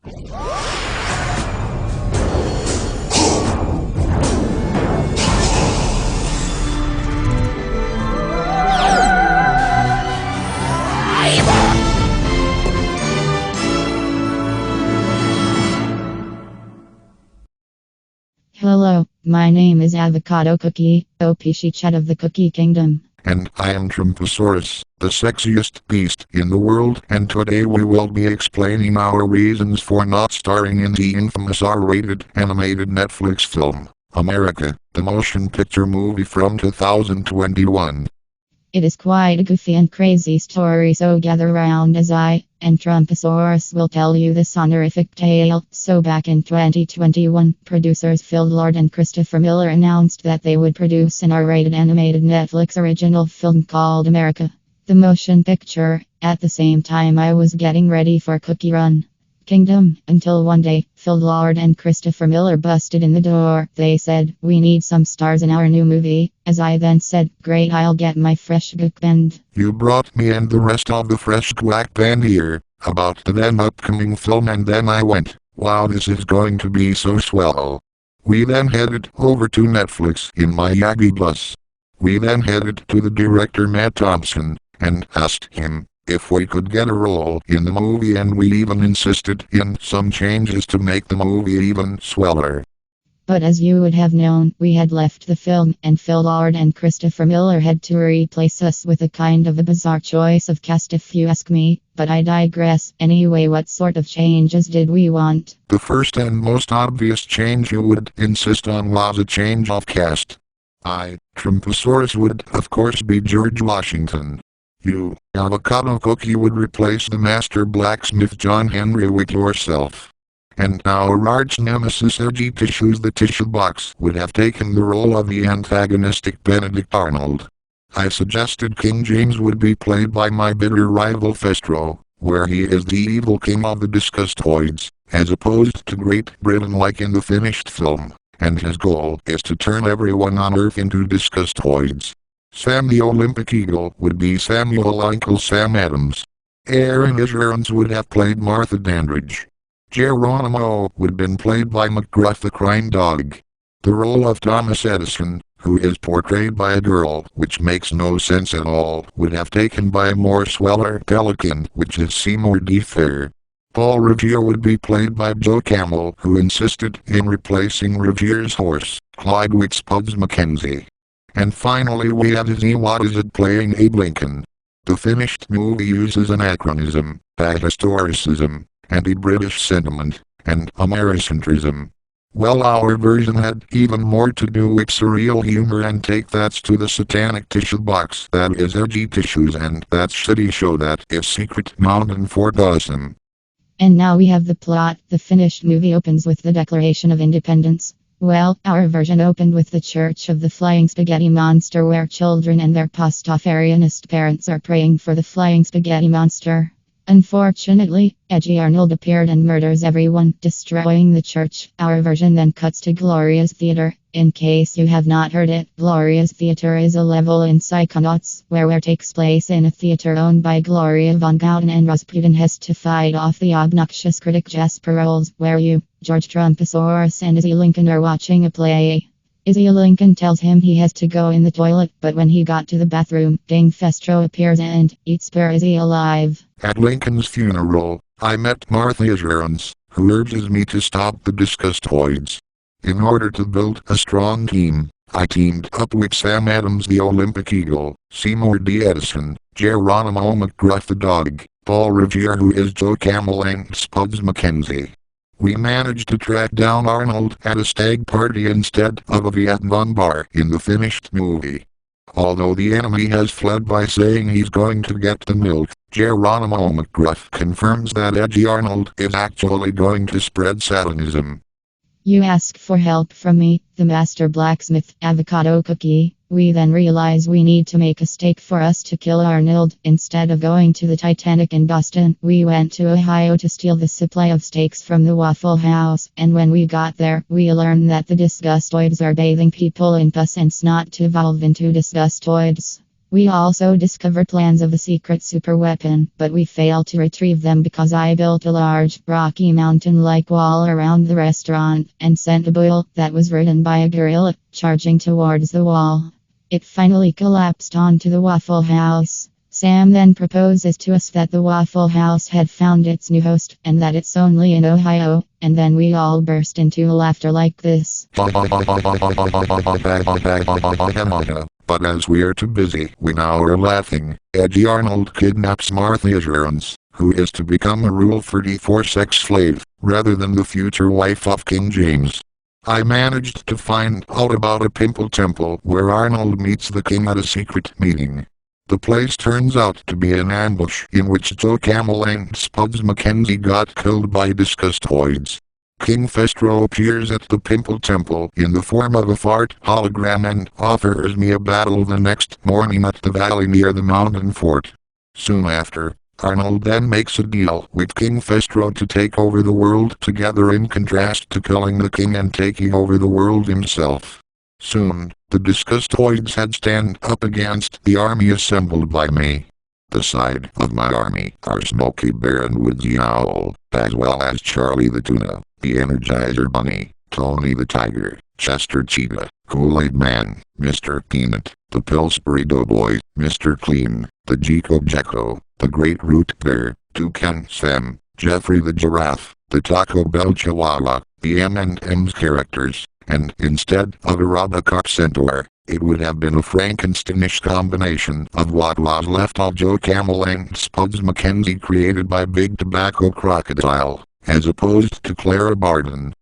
Hello, my name is Avocado Cookie, Chat of the Cookie Kingdom. And I am Trumpasaurus, the sexiest beast in the world, and today we will be explaining our reasons for not starring in the infamous R-rated animated Netflix film, America, the motion picture movie from 2021. It is quite a goofy and crazy story, so gather round as I and Trumpasaurus will tell you this honorific tale. So back in 2021, producers Phil Lord and Christopher Miller announced that they would produce an R-rated animated Netflix original film called America, the motion picture. At the same time I was getting ready for Cookie Run Kingdom, until one day, Phil Lord and Christopher Miller busted in the door. They said, "We need some stars in our new movie." As I then said, "Great, I'll get my fresh gook band." You brought me and the rest of the fresh quack band here, about the then upcoming film, and then I went, "Wow, this is going to be so swell." We then headed over to Netflix in my Yagi bus. We then headed to the director Matt Thompson, and asked him if we could get a role in the movie, and we even insisted in some changes to make the movie even sweller. But as you would have known, we had left the film, and Phil Lord and Christopher Miller had to replace us with a kind of a bizarre choice of cast, if you ask me. But I digress. Anyway, what sort of changes did we want? The first and most obvious change you would insist on was a change of cast. I, Trumpasaurus, would of course be George Washington. You, Avocado Cookie, would replace the master blacksmith John Henry with yourself. And our arch nemesis Edgy Tissues the Tissue Box would have taken the role of the antagonistic Benedict Arnold. I suggested King James would be played by my bitter rival Festro, where he is the evil king of the Disgustoids, as opposed to Great Britain like in the finished film, and his goal is to turn everyone on Earth into Disgustoids. Sam the Olympic Eagle would be Samuel Uncle Sam Adams. Aaron Israels would have played Martha Dandridge. Geronimo would have been played by McGruff the Crime Dog. The role of Thomas Edison, who is portrayed by a girl, which makes no sense at all, would have taken by a more sweller pelican, which is Seymour D. Fair. Paul Revere would be played by Joe Camel, who insisted in replacing Revere's horse, Clyde with Spuds Mackenzie. And finally we have Izzy Wattizard playing Abe Lincoln. The finished movie uses anachronism, historicism, anti-British sentiment, and Americentrism. Well, our version had even more to do with surreal humor and take that's to the satanic tissue box that is Edgy Tissues and that shitty show that is Secret Mountain Fort Awesome. And now we have the plot. The finished movie opens with the Declaration of Independence. Well, our version opened with the Church of the Flying Spaghetti Monster, where children and their Pastafarianist parents are praying for the Flying Spaghetti Monster. Unfortunately, Edgy Arnold appeared and murders everyone, destroying the church. Our version then cuts to Gloria's Theater. In case you have not heard it, Gloria's Theater is a level in Psychonauts, where takes place in a theater owned by Gloria von Gouden, and Rasputin has to fight off the obnoxious critic Jasper Rolls, where you, George Trumpasaurus, and Izzy Lincoln are watching a play. Izzy Lincoln tells him he has to go in the toilet, but when he got to the bathroom, Ding Festro appears and eats poor Izzy alive. At Lincoln's funeral, I met Martha Israels, who urges me to stop the Disgustoids. In order to build a strong team, I teamed up with Sam Adams the Olympic Eagle, Seymour D. Edison, Geronimo McGruff the Dog, Paul Revere who is Joe Camel, and Spuds Mackenzie. We managed to track down Arnold at a stag party instead of a Vietnam bar in the finished movie. Although the enemy has fled by saying he's going to get the milk, Geronimo McGruff confirms that Edgy Arnold is actually going to spread Satanism. You ask for help from me, the master blacksmith, Avocado Cookie. We then realize we need to make a stake for us to kill Arnold. Instead of going to the Titanic in Boston, we went to Ohio to steal the supply of steaks from the Waffle House. And when we got there, we learned that the Disgustoids are bathing people in pus and snot to evolve into Disgustoids. We also discovered plans of a secret superweapon, but we failed to retrieve them because I built a large, rocky mountain-like wall around the restaurant and sent a bull that was ridden by a gorilla charging towards the wall. It finally collapsed onto the Waffle House. Sam then proposes to us that the Waffle House had found its new host and that it's only in Ohio, and then we all burst into laughter like this. But as we're too busy, we now are laughing. Edgy Arnold kidnaps Martha Jones, who is to become a Rule 34 sex slave, rather than the future wife of King James. I managed to find out about a pimple temple where Arnold meets the king at a secret meeting. The place turns out to be an ambush in which Joe Camel and Spuds Mackenzie got killed by disgustoids. King Festro appears at the Pimple Temple in the form of a fart hologram and offers me a battle the next morning at the valley near the mountain fort. Soon after, Arnold then makes a deal with King Festro to take over the world together in contrast to killing the king and taking over the world himself. Soon, the disgustoids had stand up against the army assembled by me. The side of my army are Smokey Bear and Woodsy Owl, as well as Charlie the Tuna, the Energizer Bunny, Tony the Tiger, Chester Cheetah, Kool-Aid Man, Mr. Peanut, the Pillsbury Doughboy, Mr. Clean, the Jiko Jekko, the Great Root Bear, Toucan Sam, Jeffrey the Giraffe, the Taco Bell Chihuahua, the M&M's characters, and instead of a Robocock Centaur, it would have been a Frankensteinish combination of what was left of Joe Camel and Spuds Mackenzie created by Big Tobacco Crocodile, as opposed to Clara Barden.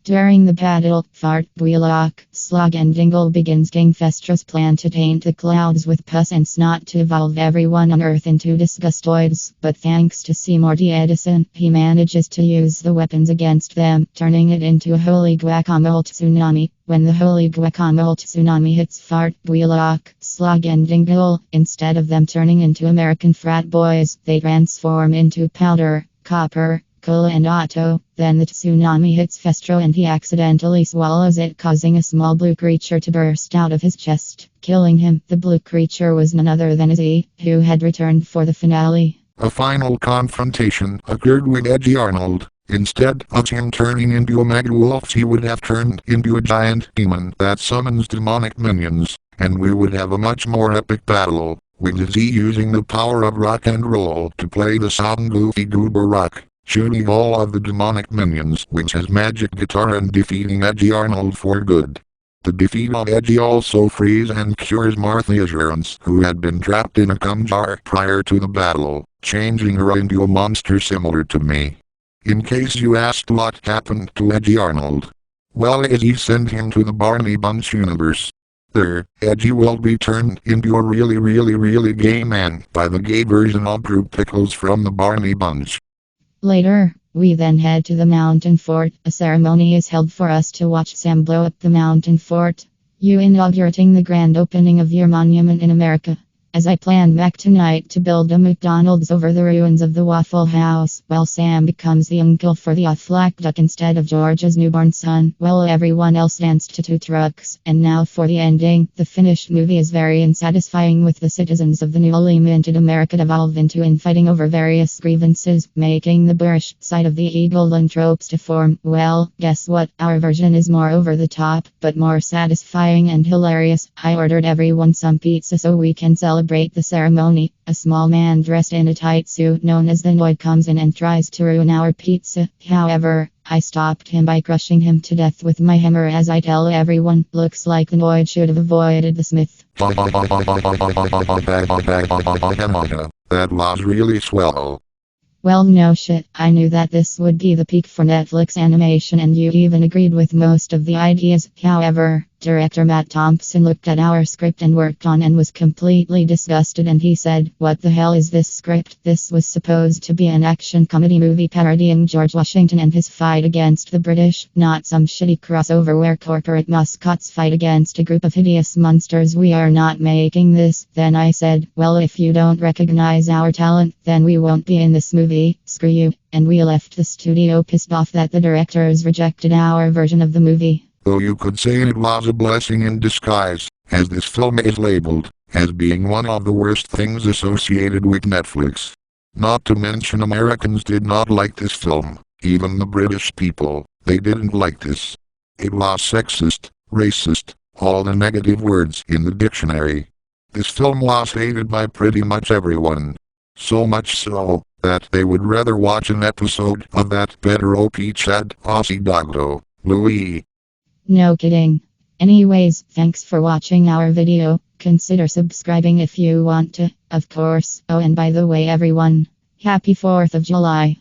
During the battle, Fart, Wheelock, Slog and Dingle begins King Festro's plan to taint the clouds with pus and snot to evolve everyone on Earth into disgustoids, but thanks to Seymour D. Edison, he manages to use the weapons against them, turning it into a holy guacamole tsunami. When the holy guacamole tsunami hits Fart, Wheelock, Slog and Dingle, instead of them turning into American frat boys, they transform into powder, copper, Cola and Otto. Then the tsunami hits Festro and he accidentally swallows it, causing a small blue creature to burst out of his chest, killing him. The blue creature was none other than Izzy, who had returned for the finale. A final confrontation occurred with Edgy Arnold. Instead of him turning into a mega-wolf, he would have turned into a giant demon that summons demonic minions, and we would have a much more epic battle, with Izzy using the power of rock and roll to play the song Goofy Goober Rock, shooting all of the demonic minions with his magic guitar and defeating Edgy Arnold for good. The defeat of Edgy also frees and cures Martha Jones, who had been trapped in a cum jar prior to the battle, changing her into a monster similar to me. In case you asked what happened to Edgy Arnold, well, Izzy sent him to the Barney Bunch universe. There, Edgy will be turned into a really gay man by the gay version of Drew Pickles from the Barney Bunch. Later, we then head to the mountain fort. A ceremony is held for us to watch Sam blow up the mountain fort. You inaugurating the grand opening of your monument in America. As I plan back tonight to build a McDonald's over the ruins of the Waffle House, while Sam becomes the uncle for the Aflac Duck instead of George's newborn son, while everyone else danced to two trucks. And now for the ending. The finished movie is very unsatisfying, with the citizens of the newly minted America devolve into infighting over various grievances, making the Bush side of the eagle and tropes to form. Well, guess what? Our version is more over the top, but more satisfying and hilarious. I ordered everyone some pizza so we can celebrate the ceremony. A small man dressed in a tight suit known as the Noid comes in and tries to ruin our pizza. However, I stopped him by crushing him to death with my hammer as I tell everyone, looks like the Noid should have avoided the Smith. That was really swell. Well, no shit, I knew that this would be the peak for Netflix animation and you even agreed with most of the ideas. However, director Matt Thompson looked at our script and worked on and was completely disgusted, and he said, "What the hell is this script? This was supposed to be an action comedy movie parodying George Washington and his fight against the British, not some shitty crossover where corporate mascots fight against a group of hideous monsters. We are not making this." Then I said, "Well, if you don't recognize our talent, then we won't be in this movie. Screw you." And we left the studio pissed off that the directors rejected our version of the movie. Though you could say it was a blessing in disguise, as this film is labeled as being one of the worst things associated with Netflix. Not to mention Americans did not like this film. Even the British people, they didn't like this. It was sexist, racist, all the negative words in the dictionary. This film was hated by pretty much everyone. So much so, that they would rather watch an episode of that better OP Chad Aussie Doggo, Louis. No kidding. Anyways, thanks for watching our video. Consider subscribing if you want to, of course. Oh, and by the way everyone, happy 4th of July.